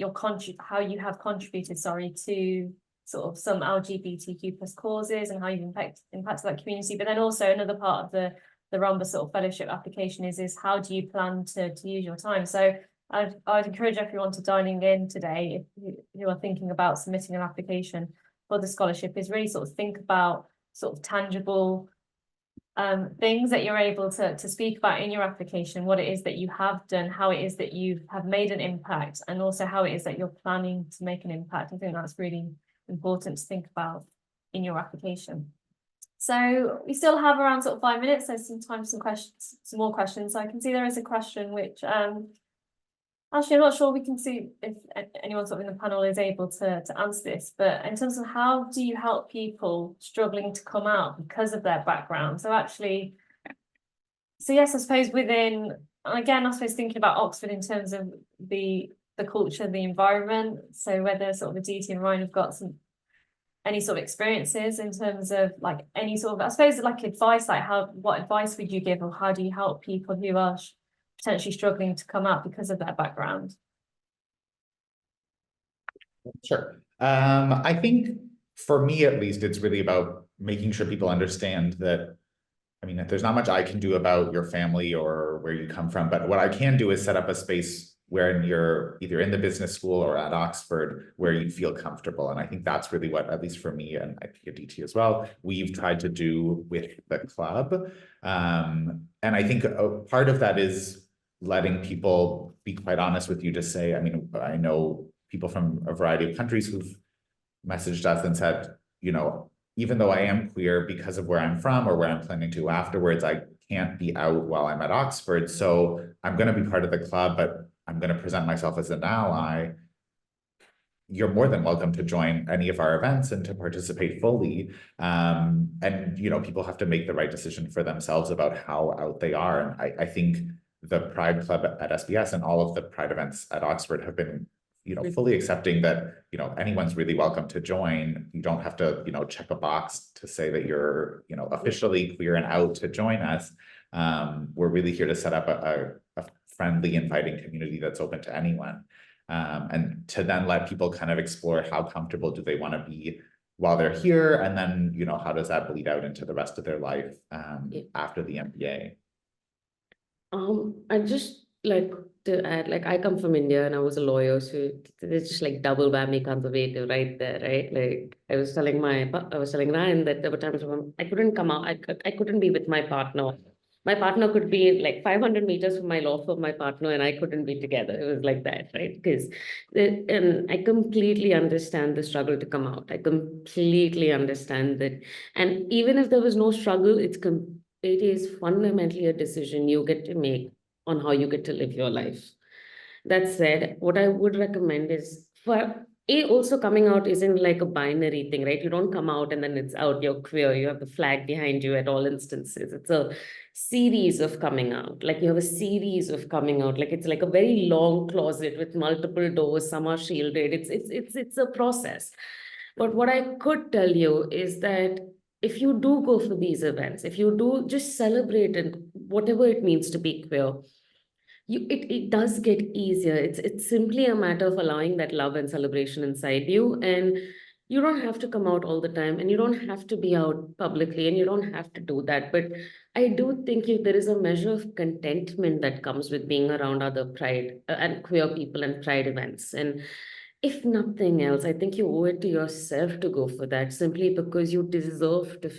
how you have contributed, to sort of some LGBTQ plus causes and how you've impacted that community. But then also another part of the ROMBA sort of fellowship application is how do you plan to use your time? So I'd encourage everyone to dialing in today, if you are thinking about submitting an application for the scholarship, is really sort of think about sort of tangible things that you're able to speak about in your application, what it is that you have done, how it is that you have made an impact, and also how it is that you're planning to make an impact. I think that's really important to think about in your application. So we still have around sort of 5 minutes. There's some time for some more questions. So I can see there is a question which actually, I'm not sure we can see if anyone sort of in the panel is able to answer this, but in terms of how do you help people struggling to come out because of their background? So actually, so yes, I suppose within, again, I suppose thinking about Oxford in terms of the culture, the environment, so whether sort of Aditi and Ryan have got any sort of experiences in terms of like any sort of, I suppose, like advice, like what advice would you give, or how do you help people who are potentially struggling to come out because of their background? Sure. I think for me, at least, it's really about making sure people understand that, I mean, there's not much I can do about your family or where you come from, but what I can do is set up a space where you're either in the business school or at Oxford where you feel comfortable. And I think that's really what, at least for me, and I think Aditi as well, we've tried to do with the club. And I think a part of that is letting people be quite honest with you to say, I mean, I know people from a variety of countries who've messaged us and said, you know, even though I am queer, because of where I'm from or where I'm planning to afterwards, I can't be out while I'm at Oxford. So I'm going to be part of the club, but I'm going to present myself as an ally. you're more than welcome to join any of our events and to participate fully. And, you know, people have to make the right decision for themselves about how out they are. And I think the Pride Club at SBS and all of the Pride events at Oxford have been, you know, fully accepting that, you know, anyone's really welcome to join. You don't have to, you know, check a box to say that you're, you know, officially queer and out to join us. We're really here to set up a friendly, inviting community that's open to anyone. And to then let people kind of explore how comfortable do they want to be while they're here, and then, you know, how does that bleed out into the rest of their life after the MBA. I just like to add, like I come from India and I was a lawyer, so it's just like double whammy conservative right there, right? Like I was telling Ryan that there were times when I couldn't come out, I couldn't be with my partner. My partner could be like 500 meters from my law firm, my partner and I couldn't be together. It was like that, right? Because and I completely understand the struggle to come out. I completely understand that. And even if there was no struggle, it is fundamentally a decision you get to make on how you get to live your life. That said, what I would recommend is also coming out isn't like a binary thing, right? You don't come out and then it's out, you're queer, you have the flag behind you at all instances. It's a series of coming out. Like you have a series of coming out. Like it's like a very long closet with multiple doors, some are shielded. It's a process. But what I could tell you is that if you do go for these events, if you do just celebrate and whatever it means to be queer, it does get easier. It's simply a matter of allowing that love and celebration inside you. And you don't have to come out all the time and you don't have to be out publicly and you don't have to do that. But I do think there is a measure of contentment that comes with being around other pride and queer people and pride events. And if nothing else, I think you owe it to yourself to go for that simply because you deserve to,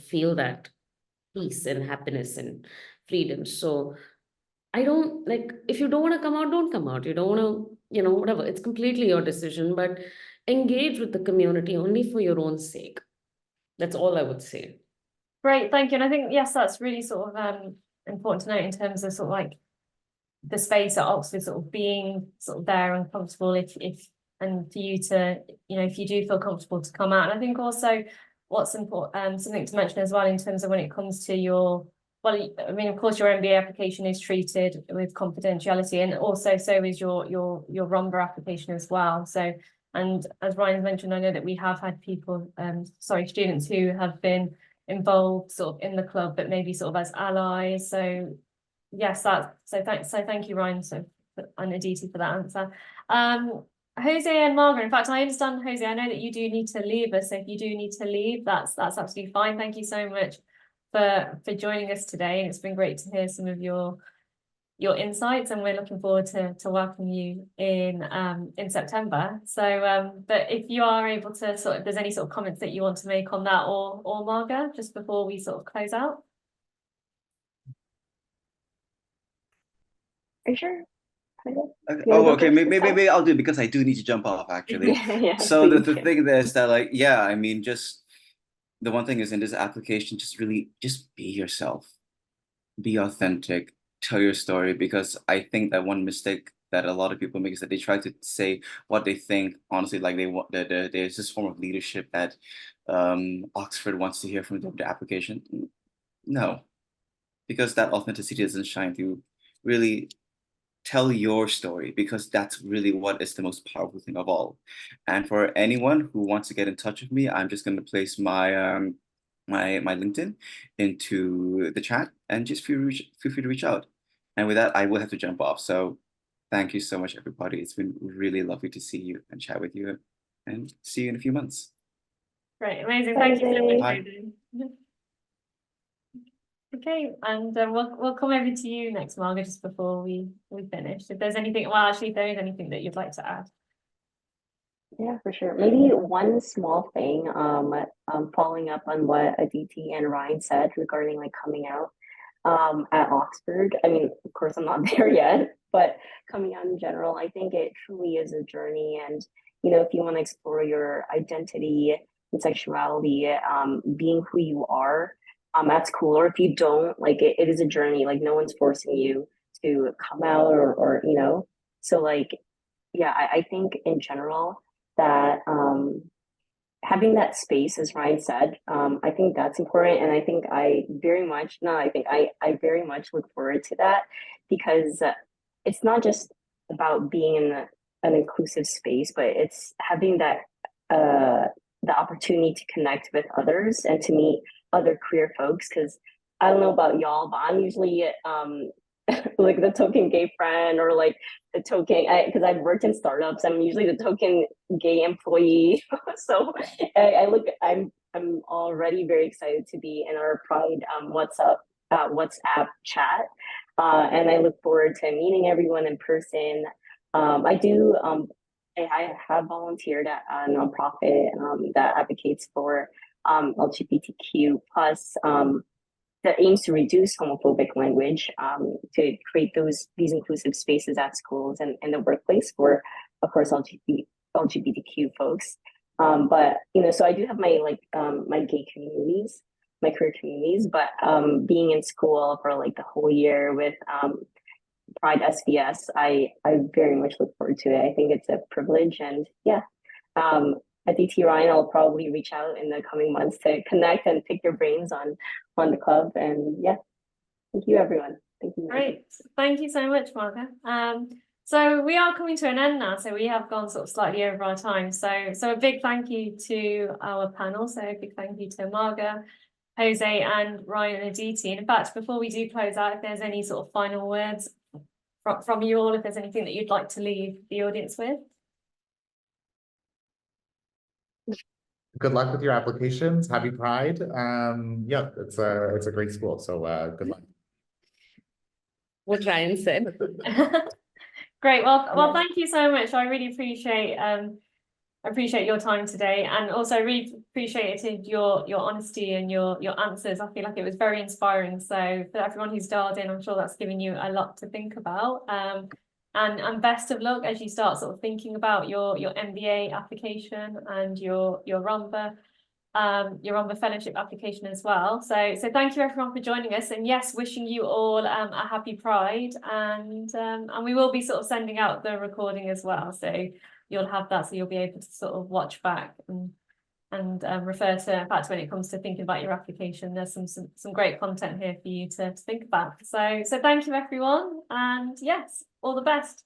feel that peace and happiness and freedom. So I don't like, if you don't want to come out, don't come out. You don't want to, whatever. It's completely your decision, but engage with the community only for your own sake. That's all I would say. Great, thank you. And I think, yes, that's really sort of important to note in terms of sort of like the space at Oxford sort of being sort of there and comfortable and for you to, if you do feel comfortable to come out. And I think also what's important, something to mention as well in terms of when it comes to your, well, I mean, of course, your MBA application is treated with confidentiality, and also so is your ROMBA application as well. So, and as Ryan mentioned, I know that we have had people, students who have been involved sort of in the club, but maybe sort of as allies. So yes, thank you, Ryan, and Aditi for that answer. Jose and Margaret, in fact, I understand, Jose, I know that you do need to leave us. So if you do need to leave, that's absolutely fine. Thank you so much for joining us today. And it's been great to hear some of your insights, and we're looking forward to welcoming you in September. So but if you are able to if there's any sort of comments that you want to make on that, or Margaret, just before we sort of close out. Are you sure? Okay. Oh, okay. Maybe I'll do it because I do need to jump off actually. Yeah, so please. the thing there is that, like, yeah, I mean, just the one thing is in this application, just really just be yourself, be authentic, tell your story, because I think that one mistake that a lot of people make is that they try to say what they think. Honestly, like they want there's this form of leadership that Oxford wants to hear from the application. No, because that authenticity doesn't shine through. Really tell your story, because that's really what is the most powerful thing of all. And for anyone who wants to get in touch with me, I'm just going to place my my LinkedIn into the chat, and just feel free to reach out. And with that, I will have to jump off. So thank you so much, everybody. It's been really lovely to see you and chat with you, and see you in a few months. Great, amazing. Thank you so much. Bye. Okay, and we'll come over to you next, Margaret, just before we finish. If there's anything, well, actually, if there is anything that you'd like to add. Yeah, for sure. Maybe one small thing, following up on what Aditi and Ryan said regarding like coming out at Oxford. I mean, of course, I'm not there yet, but coming out in general, I think it truly is a journey. And, if you want to explore your identity and sexuality, being who you are, that's cool. Or if you don't, like it is a journey. Like no one's forcing you to come out or so like, yeah, I think in general, that having that space, as Ryan said, I think that's important. And I think I very much look forward to that, because it's not just about being in an inclusive space, but it's having that the opportunity to connect with others and to meet other queer folks. Because I don't know about y'all, but I'm usually like the token gay friend, or like the token, because I've worked in startups, I'm usually the token gay employee. So I'm already very excited to be in our Pride WhatsApp chat, and I look forward to meeting everyone in person. I have volunteered at a nonprofit that advocates for LGBTQ plus, that aims to reduce homophobic language, to create these inclusive spaces at schools and in the workplace for, of course, LGBTQ folks. But so I do have my my gay communities, my queer communities, but being in school for like the whole year with Pride SBS, I very much look forward to it. I think it's a privilege, and yeah. Aditi, Ryan, I'll probably reach out in the coming months to connect and pick your brains on the club. And yeah, thank you, everyone. Thank you. Great. Thank you so much, Marga. So we are coming to an end now, so we have gone sort of slightly over our time. So a big thank you to our panel. So a big thank you to Marga, Jose, and Ryan and Aditi. And in fact, before we do close out, if there's any sort of final words from you all, if there's anything that you'd like to leave the audience with. Good luck with your applications. Happy Pride. Yeah, it's a great school. So good luck. What Ryan said. Great. Well, thank you so much. I really appreciate your time today, and also really appreciated your honesty and your answers. I feel like it was very inspiring. So for everyone who's dialed in, I'm sure that's given you a lot to think about. And best of luck as you start sort of thinking about your MBA application and your ROMBA fellowship application as well. So thank you everyone for joining us, and yes, wishing you all a happy Pride, and we will be sort of sending out the recording as well, so you'll have that, so you'll be able to sort of watch back and refer to. In fact, when it comes to thinking about your application, there's some great content here for you to think about. So thank you everyone, and yes, all the best.